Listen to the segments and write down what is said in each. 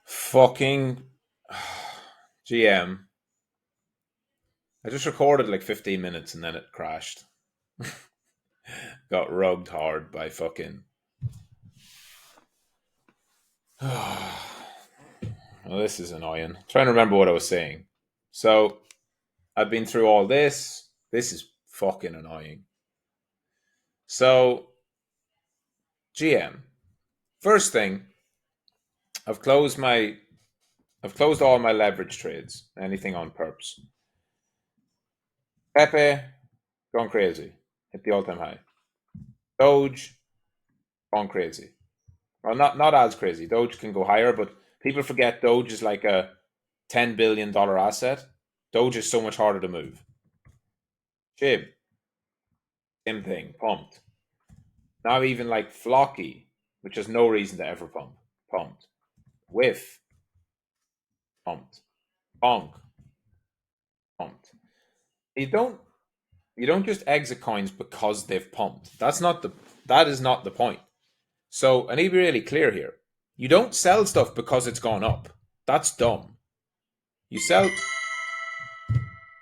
Fucking GM. I just recorded like 15 minutes and then it crashed. Got rugged hard by fucking. Well, this is annoying. Trying to remember what I was saying. So, I've been through all this. This is fucking annoying. So, GM. First thing, I've closed my I've closed all my leverage trades. Anything on perps. Pepe, gone crazy. Hit the all-time high. Doge, gone crazy. Well, not as crazy. Doge can go higher, but people forget Doge is like a $10 billion asset. Doge is so much harder to move. Chib, same thing, pumped. Now even like Flocky, which has no reason to ever pump, pumped. Whiff, pumped. Bonk, pumped. You don't you don't just exit coins because they've pumped. That is not the point. So I need to be really clear here. You don't sell stuff because it's gone up. That's dumb. You sell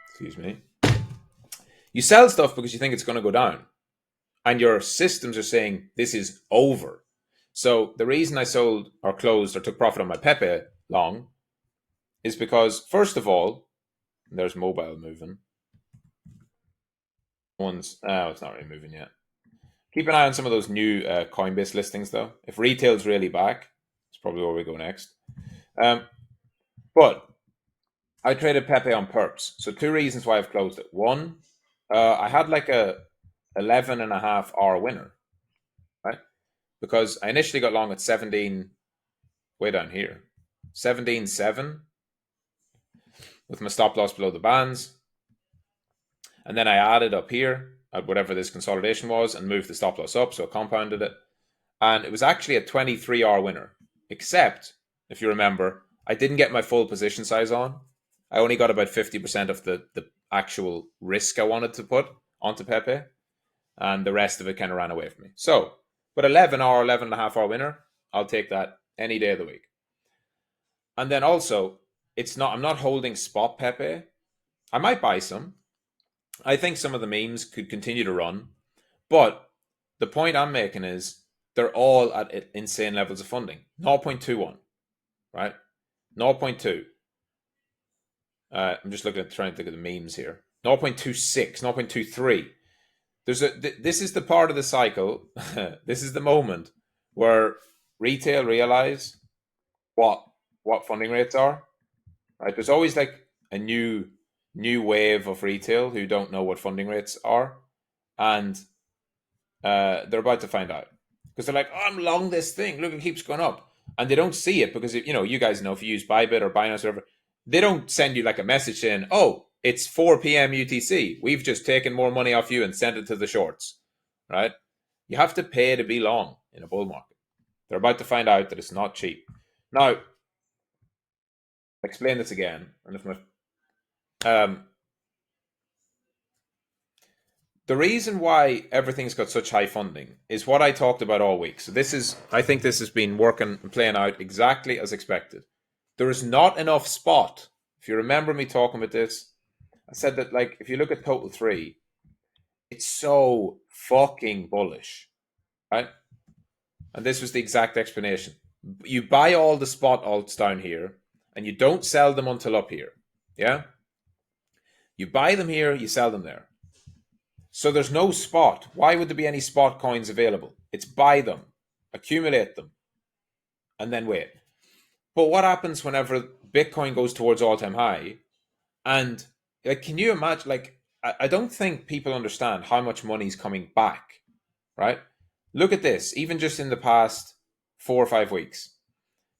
excuse me. You sell stuff because you think it's going to go down. And your systems are saying this is over. So the reason I sold or closed or took profit on my Pepe long is because, first of all, there's mobile moving. It's not really moving yet. Keep an eye on some of those new Coinbase listings, though. If retail's really back, it's probably where we go next. But I traded Pepe on perps. So two reasons why I've closed it. One, I had like a 11 and a half hour winner, right? Because I initially got long at 17, way down here, 17.7 with my stop loss below the bands. And then I added up here at whatever this consolidation was and moved the stop loss up. So I compounded it. And it was actually a 23-hour winner. Except, if you remember, I didn't get my full position size on. I only got about 50% of the actual risk I wanted to put onto Pepe. And the rest of it kind of ran away from me. So, but 11 and a half hour winner, I'll take that any day of the week. And then also, I'm not holding spot Pepe. I might buy some. I think some of the memes could continue to run. But the point I'm making is they're all at insane levels of funding. 0.21, right? 0.2. I'm just trying to look at the memes here. 0.26, 0.23. This is the part of the cycle. This is the moment where retail realize what funding rates are. Right? There's always like a new wave of retail who don't know what funding rates are, and they're about to find out because they're like, "Oh, I'm long this thing. Look, it keeps going up," and they don't see it because you guys know if you use Bybit or Binance or whatever, they don't send you like a message saying, "Oh, it's 4 p.m. UTC. We've just taken more money off you and sent it to the shorts." Right? You have to pay to be long in a bull market. They're about to find out that it's not cheap. Now, I'll explain this again, and if my the reason why everything's got such high funding is what I talked about all week. So I think this has been working and playing out exactly as expected. There is not enough spot. If you remember me talking about this, I said that like if you look at total 3, it's so fucking bullish, right? And this was the exact explanation. You buy all the spot alts down here, and you don't sell them until up here. Yeah? You buy them here, you sell them there. So there's no spot. Why would there be any spot coins available? It's buy them, accumulate them, and then wait. But what happens whenever Bitcoin goes towards all-time high? And like, can you imagine? Like, I don't think people understand how much money is coming back. Right? Look at this. Even just in the past 4 or 5 weeks,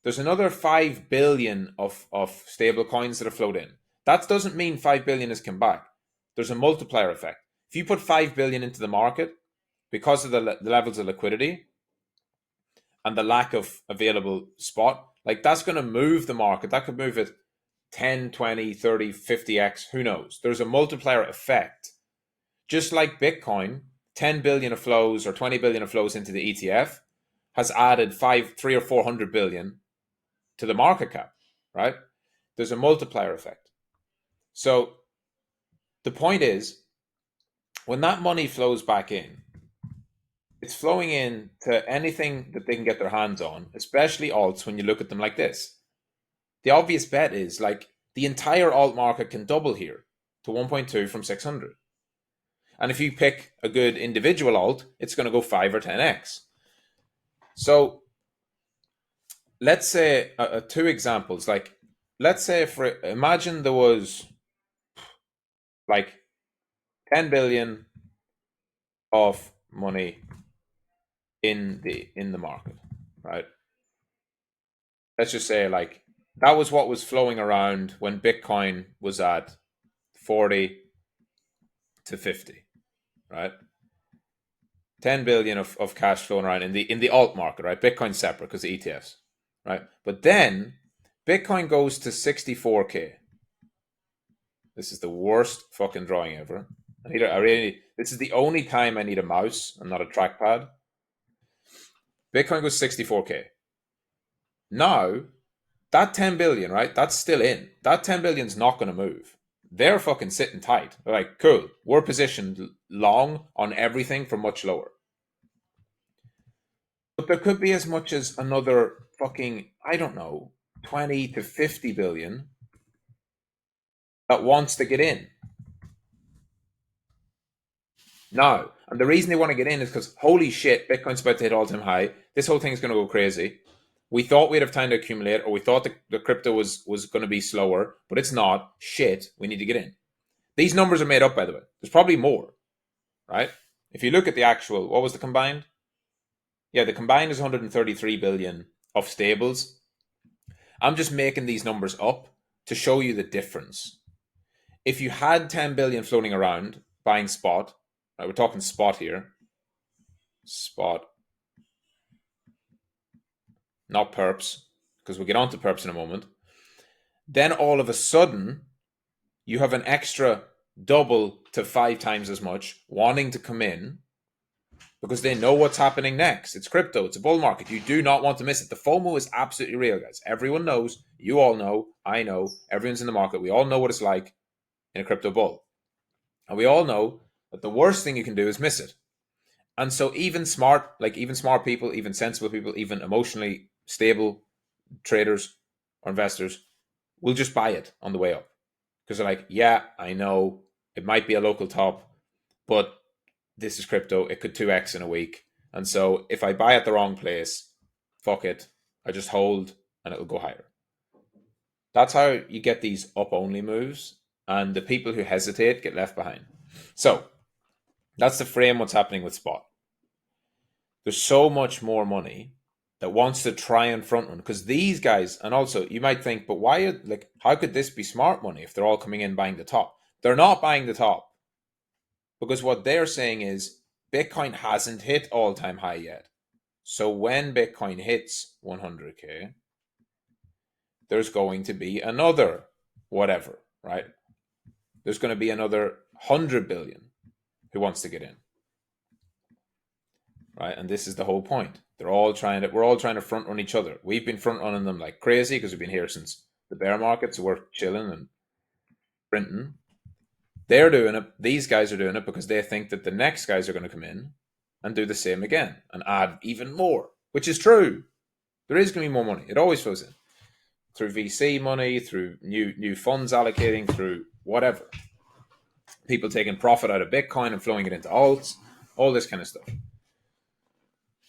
there's another 5 billion of stable coins that have flowed in. That doesn't mean 5 billion has come back. There's a multiplier effect. If you put 5 billion into the market because of the levels of liquidity and the lack of available spot, like that's going to move the market. That could move it 10, 20, 30, 50x, who knows? There's a multiplier effect. Just like Bitcoin, 10 billion of flows or 20 billion of flows into the ETF has added 3 or 400 billion to the market cap, right? There's a multiplier effect. So the point is, when that money flows back in, it's flowing in to anything that they can get their hands on, especially alts when you look at them like this. The obvious bet is like the entire alt market can double here to 1.2 from 600. And if you pick a good individual alt, it's going to go 5 or 10x. So let's say two examples. Like, let's say imagine there was like 10 billion of money in the market, right? Let's just say like that was what was flowing around when Bitcoin was at 40 to 50, right? 10 billion of cash flowing around in the alt market, right? Bitcoin's separate because of ETFs, right? But then Bitcoin goes to 64k. This is the worst fucking drawing ever. This is the only time I need a mouse and not a trackpad. Bitcoin goes 64k. Now, that 10 billion, right? That's still in. That 10 billion's not going to move. They're fucking sitting tight. They're like, cool, we're positioned long on everything for much lower. But there could be as much as another fucking, I don't know, 20 to 50 billion that wants to get in. Now, and the reason they want to get in is because, holy shit, Bitcoin's about to hit all-time high. This whole thing's going to go crazy. We thought we'd have time to accumulate, or we thought the crypto was going to be slower, but it's not. Shit, we need to get in. These numbers are made up, by the way. There's probably more, right? If you look at the actual, what was the combined? Yeah, the combined is 133 billion of stables. I'm just making these numbers up to show you the difference. If you had 10 billion floating around buying spot, right, we're talking spot here, spot, not perps, because we'll get onto perps in a moment. Then all of a sudden, you have an extra double to 5 times as much wanting to come in because they know what's happening next. It's crypto. It's a bull market. You do not want to miss it. The FOMO is absolutely real, guys. Everyone knows. You all know. I know. Everyone's in the market. We all know what it's like in a crypto bull. And we all know that the worst thing you can do is miss it. And so even smart people, even sensible people, even emotionally stable traders or investors will just buy it on the way up. Because they're like, yeah, I know it might be a local top, but this is crypto. It could 2x in a week. And so if I buy at the wrong place, fuck it. I just hold and it'll go higher. That's how you get these up-only moves. And the people who hesitate get left behind. So that's the frame what's happening with spot. There's so much more money that wants to try and front run because these guys, and also you might think, but why, like, how could this be smart money if they're all coming in buying the top? They're not buying the top because what they're saying is Bitcoin hasn't hit all-time high yet. So when Bitcoin hits 100k, there's going to be another whatever, right? There's going to be another 100 billion who wants to get in. Right, and this is the whole point. We're all trying to front run each other. We've been front running them like crazy because we've been here since the bear market, so we're chilling and printing. They're doing it. These guys are doing it because they think that the next guys are going to come in and do the same again and add even more, which is true. There is going to be more money. It always flows in through VC money, through new funds allocating, through whatever. People taking profit out of Bitcoin and flowing it into alts, all this kind of stuff.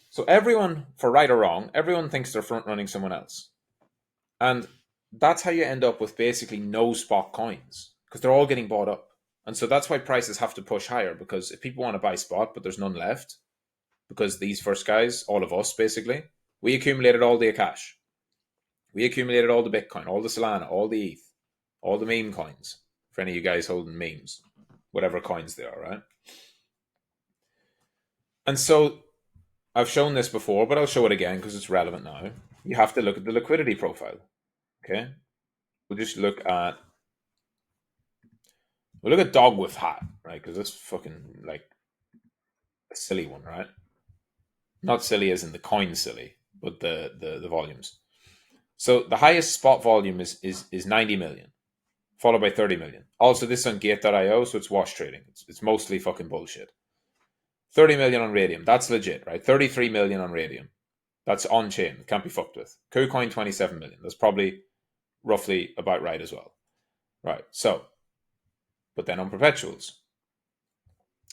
So everyone, for right or wrong, everyone thinks they're front running someone else. And that's how you end up with basically no spot coins because they're all getting bought up. And so that's why prices have to push higher because if people want to buy spot, but there's none left, because these first guys, all of us basically, we accumulated all the Akash. We accumulated all the Bitcoin, all the Solana, all the ETH, all the meme coins. For any of you guys holding memes, whatever coins they are, right? And so I've shown this before, but I'll show it again because it's relevant now. You have to look at the liquidity profile. Okay, we'll just look at dog with hat, right? Because that's fucking like a silly one, right? Not silly as in the coin silly, but the volumes. So the highest spot volume is 90 million, followed by 30 million. Also, this is on Gate.io, so it's wash trading. It's mostly fucking bullshit. 30 million on Radium. That's legit, right? 33 million on Radium. That's on chain. Can't be fucked with. KuCoin, 27 million. That's probably roughly about right as well. Right. So, but then on perpetuals.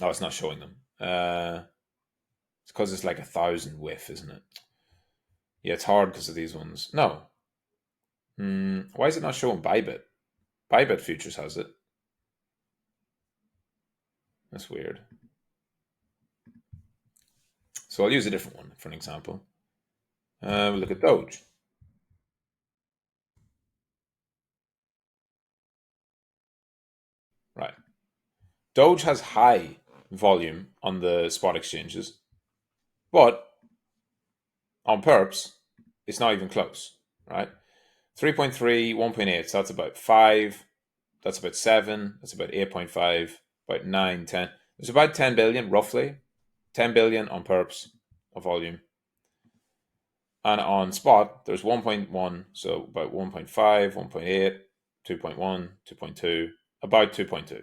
Oh, it's not showing them. It's because it's like 1,000 WIF, isn't it? Yeah, it's hard because of these ones. No. Why is it not showing Bybit? Bybit Futures has it. That's weird. So I'll use a different one for an example. We'll look at Doge. Right. Doge has high volume on the spot exchanges, but on perps, it's not even close, right? 3.3, 1.8, so that's about 5, that's about 7, that's about 8.5, about 9, 10. There's about 10 billion, roughly. 10 billion on perps of volume. And on spot, there's 1.1, so about 1.5, 1.8, 2.1, 2.2, about 2.2,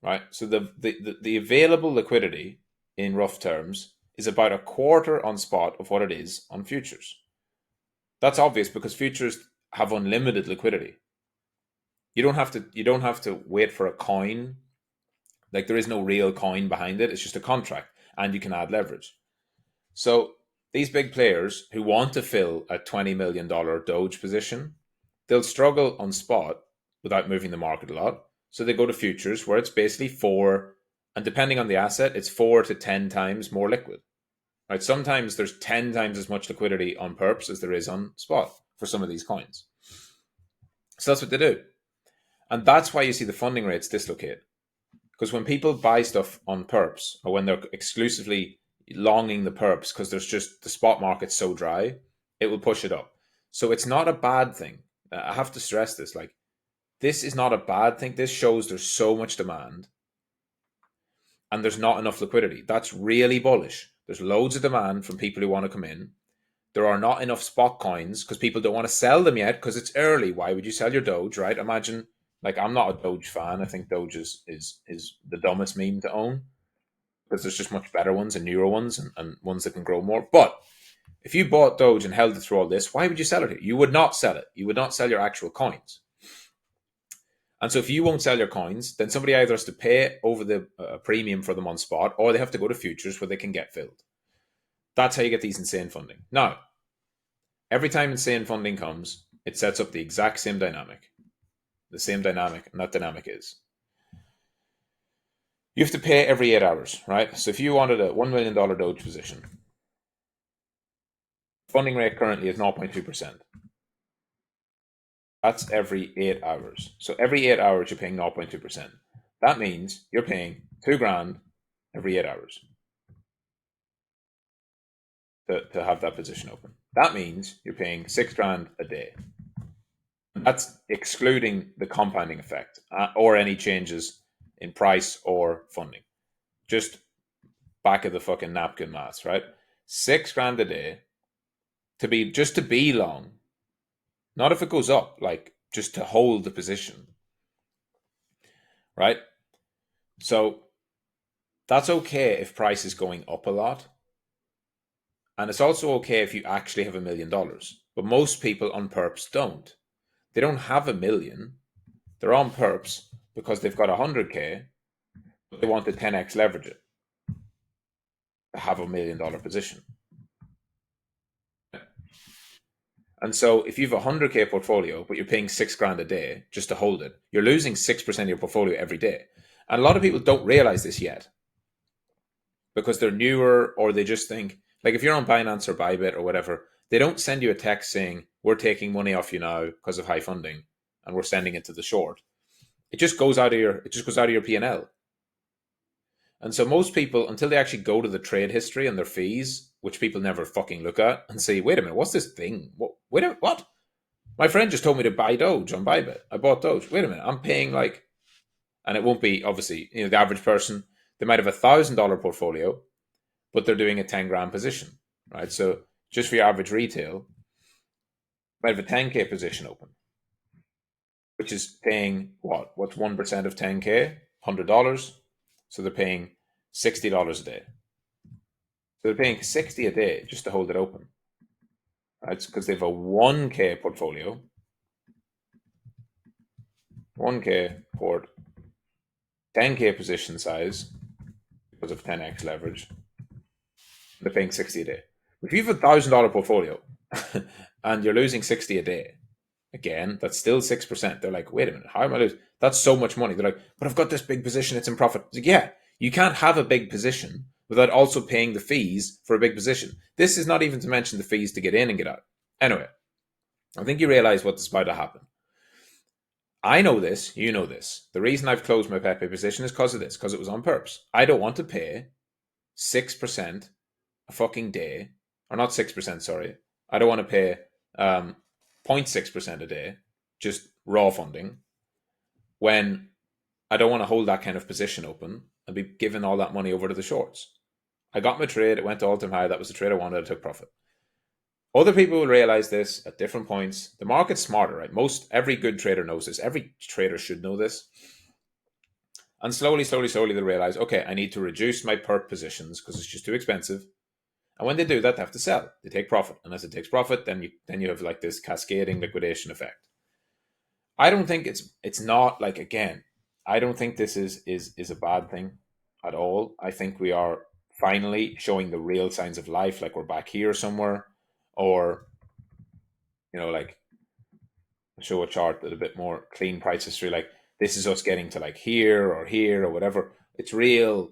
right? So the available liquidity in rough terms is about a quarter on spot of what it is on futures. That's obvious because futures have unlimited liquidity. You don't have to wait for a coin. Like there is no real coin behind it. It's just a contract, and you can add leverage. So these big players who want to fill a $20 million Doge position, they'll struggle on spot without moving the market a lot. So they go to futures where it's basically 4, and depending on the asset, it's 4 to 10 times more liquid. Right? Sometimes there's 10 times as much liquidity on perps as there is on spot for some of these coins. So that's what they do. And that's why you see the funding rates dislocate. Because when people buy stuff on perps, or when they're exclusively longing the perps because there's just the spot market's so dry, it will push it up. So it's not a bad thing. I have to stress this. Like, this is not a bad thing. This shows there's so much demand and there's not enough liquidity. That's really bullish. There's loads of demand from people who want to come in. There are not enough spot coins because people don't want to sell them yet because it's early. Why would you sell your Doge, right? Imagine, like, I'm not a Doge fan. I think Doge is the dumbest meme to own because there's just much better ones and newer ones and ones that can grow more. But if you bought Doge and held it through all this, why would you sell it? You would not sell it. You would not sell your actual coins. And so if you won't sell your coins, then somebody either has to pay over the premium for them on spot, or they have to go to futures where they can get filled. That's how you get these insane funding. Now, every time insane funding comes, it sets up the exact same dynamic. The same dynamic, and that dynamic is you have to pay every 8 hours, right? So if you wanted a $1 million Doge position, funding rate currently is 0.2%. That's every 8 hours. So every 8 hours, you're paying 0.2%. That means you're paying $2,000 every 8 hours to have that position open. That means you're paying $6,000 a day. That's excluding the compounding effect or any changes in price or funding. Just back of the fucking napkin maths, right? $6,000 a day to be long. Not if it goes up, like just to hold the position. Right? So that's okay if price is going up a lot. And it's also okay if you actually have $1 million. But most people on perps don't. They don't have $1 million. They're on perps because they've got 100K, but they want to 10x leverage it to have $1 million position. And so if you have a 100K portfolio, but you're paying $6,000 a day just to hold it, you're losing 6% of your portfolio every day. And a lot of people don't realize this yet because they're newer, or they just think, like, if you're on Binance or Bybit or whatever, they don't send you a text saying, we're taking money off you now because of high funding and we're sending it to the short. It just goes out of your P&L. And so most people, until they actually go to the trade history and their fees, which people never fucking look at, and say, wait a minute, what's this thing? What? My friend just told me to buy Doge on Bybit. I bought Doge. Wait a minute, I'm paying like, and it won't be, obviously, the average person, they might have $1,000 portfolio, but they're doing a 10 grand position, right? So just for your average retail, might have a 10K position open, which is paying what? What's 1% of 10K? $100. So they're paying $60 a day. So they're paying 60 a day just to hold it open. Right? Because they have a 1K portfolio. 1K port, 10K position size because of 10x leverage. They're paying 60 a day. If you have $1,000 portfolio and you're losing 60 a day, again, that's still 6%. They're like, wait a minute, how am I losing? That's so much money. They're like, but I've got this big position, it's in profit. It's like, yeah, you can't have a big position without also paying the fees for a big position. This is not even to mention the fees to get in and get out. Anyway, I think you realize what's about to happen. I know this, you know this. The reason I've closed my Pepe position is because of this, because it was on purpose. I don't want to pay 6% a fucking day, or not 6%, sorry. I don't want to pay 0.6% a day, just raw funding, when I don't want to hold that kind of position open and be giving all that money over to the shorts. I got my trade, it went to all-time high, that was the trade I wanted, I took profit. Other people will realize this at different points. The market's smarter, right? Every good trader knows this. Every trader should know this. And slowly, they realize, okay, I need to reduce my perp positions because it's just too expensive. And when they do that, they have to sell. They take profit. And as it takes profit, then you have like this cascading liquidation effect. I don't think it's not like, again, I don't think this is a bad thing at all. I think we are finally showing the real signs of life, like we're back here somewhere, or like show a chart that a bit more clean price history, like this is us getting to like here or whatever. It's real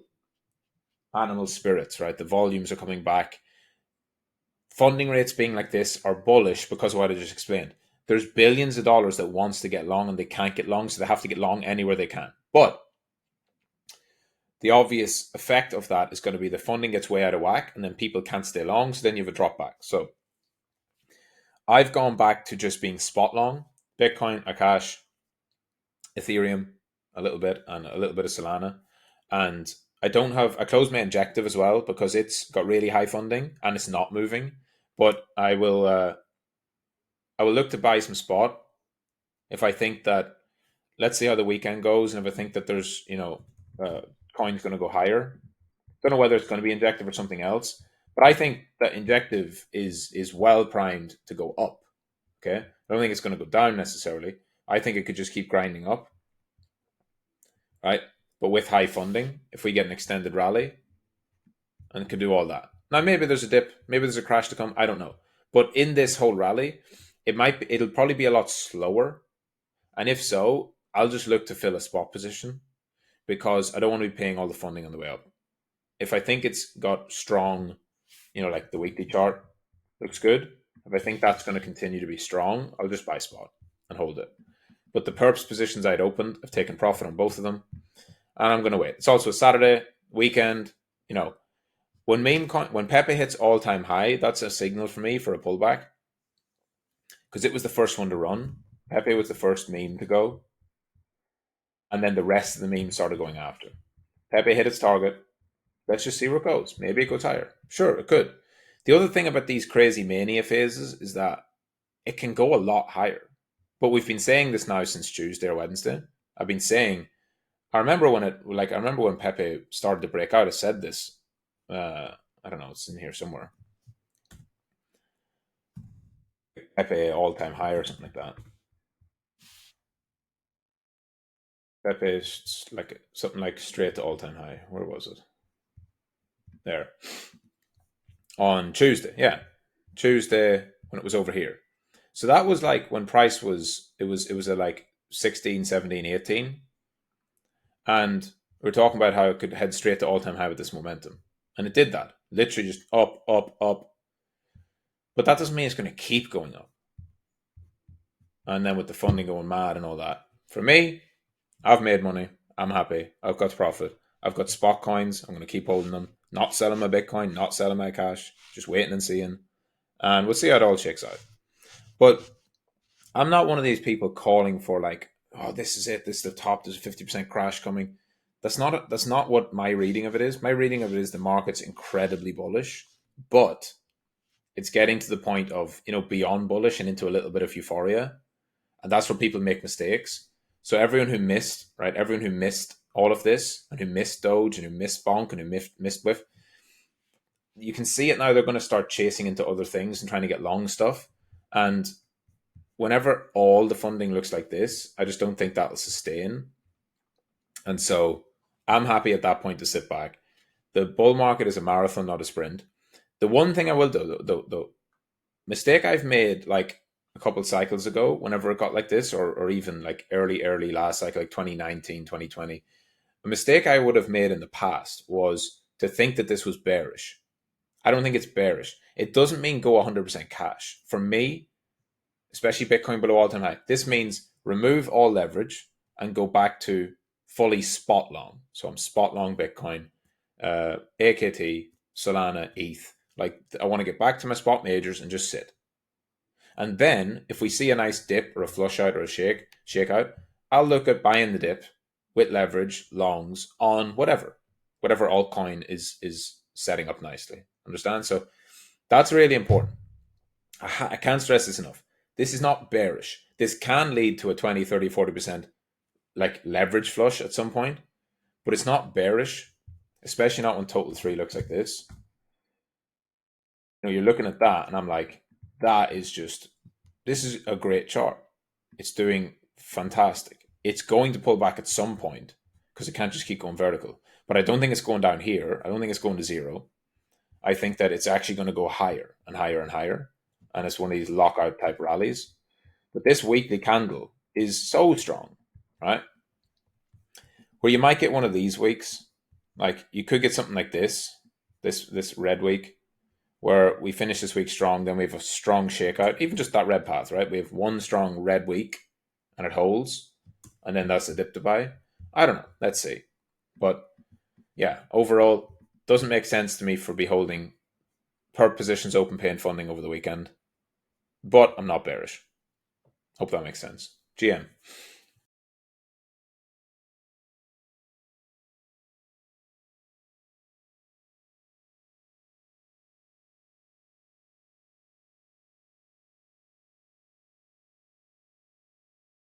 animal spirits, right? The volumes are coming back. Funding rates being like this are bullish because of what I just explained. There's billions of dollars that wants to get long and they can't get long, so they have to get long anywhere they can. But the obvious effect of that is going to be the funding gets way out of whack and then people can't stay long, so then you have a drop back. So I've gone back to just being spot long Bitcoin, Akash, Ethereum, a little bit, and a little bit of Solana. And I closed my injective as well because it's got really high funding and it's not moving. But I will look to buy some spot if I think that, let's see how the weekend goes, and if I think that there's coin's going to go higher. Don't know whether it's going to be injective or something else, but I think that injective is well primed to go up. Okay, I don't think it's going to go down necessarily. I think it could just keep grinding up, right? But with high funding, if we get an extended rally, and it can do all that. Now maybe there's a dip, maybe there's a crash to come. I don't know. But in this whole rally, it'll probably be a lot slower. And if so, I'll just look to fill a spot position because I don't want to be paying all the funding on the way up. If I think it's got strong, like the weekly chart looks good, if I think that's going to continue to be strong, I'll just buy spot and hold it. But the perps positions I'd opened, I've taken profit on both of them, and I'm going to wait. It's also a Saturday weekend. When Pepe hits all-time high, that's a signal for me for a pullback because it was the first one to run. Pepe was the first meme to go, and then the rest of the memes started going after. Pepe hit its target. Let's just see where it goes. Maybe it goes higher. Sure, it could. The other thing about these crazy mania phases is that it can go a lot higher. But we've been saying this now since Tuesday or Wednesday. I've been saying, I remember when Pepe started to break out, I said this. I don't know, it's in here somewhere. Pepe all-time high or something like that. Pepe is like something like straight to all-time high. Where was it? There. On Tuesday, yeah. Tuesday when it was over here. So that was like when price was at like 16, 17, 18. And we're talking about how it could head straight to all-time high with this momentum. And it did that. Literally just up, up, up. But that doesn't mean it's going to keep going up. And then with the funding going mad and all that. For me, I've made money. I'm happy. I've got profit. I've got spot coins. I'm going to keep holding them. Not selling my Bitcoin, not selling my cash. Just waiting and seeing. And we'll see how it all shakes out. But I'm not one of these people calling for like, oh, this is it. This is the top. There's a 50% crash coming. That's not what my reading of it is. My reading of it is the market's incredibly bullish, but it's getting to the point of, beyond bullish and into a little bit of euphoria. And that's where people make mistakes. So everyone who missed, right? Everyone who missed all of this and who missed Doge and who missed Bonk and who missed Whiff, you can see it now. They're going to start chasing into other things and trying to get long stuff. And whenever all the funding looks like this, I just don't think that'll sustain. And so I'm happy at that point to sit back. The bull market is a marathon, not a sprint. The one thing I will do, the mistake I've made like a couple cycles ago, whenever it got like this, or even like early last cycle, like 2019, 2020, a mistake I would have made in the past was to think that this was bearish. I don't think it's bearish. It doesn't mean go 100% cash. For me, especially Bitcoin below all-time high, this means remove all leverage and go back to fully spot long. So I'm spot long Bitcoin, AKT, Solana, ETH. Like, I want to get back to my spot majors and just sit. And then if we see a nice dip or a flush out or a shakeout, I'll look at buying the dip with leverage longs on whatever altcoin is setting up nicely. Understand? So that's really important. I can't stress this enough. This is not bearish. This can lead to a 20, 30, 40% like leverage flush at some point, but it's not bearish, especially not when total 3 looks like this. You're looking at that and I'm like, this is a great chart. It's doing fantastic. It's going to pull back at some point because it can't just keep going vertical. But I don't think it's going down here. I don't think it's going to zero. I think that it's actually going to go higher and higher and higher. And it's one of these lockout type rallies. But this weekly candle is so strong, right? Where you might get one of these weeks, like you could get something like this red week, where we finish this week strong, then we have a strong shakeout, even just that red path, right? We have one strong red week and it holds, and then that's a dip to buy. I don't know. Let's see. But yeah, overall, doesn't make sense to me for be holding perp positions open paying funding over the weekend. But I'm not bearish. Hope that makes sense. GM.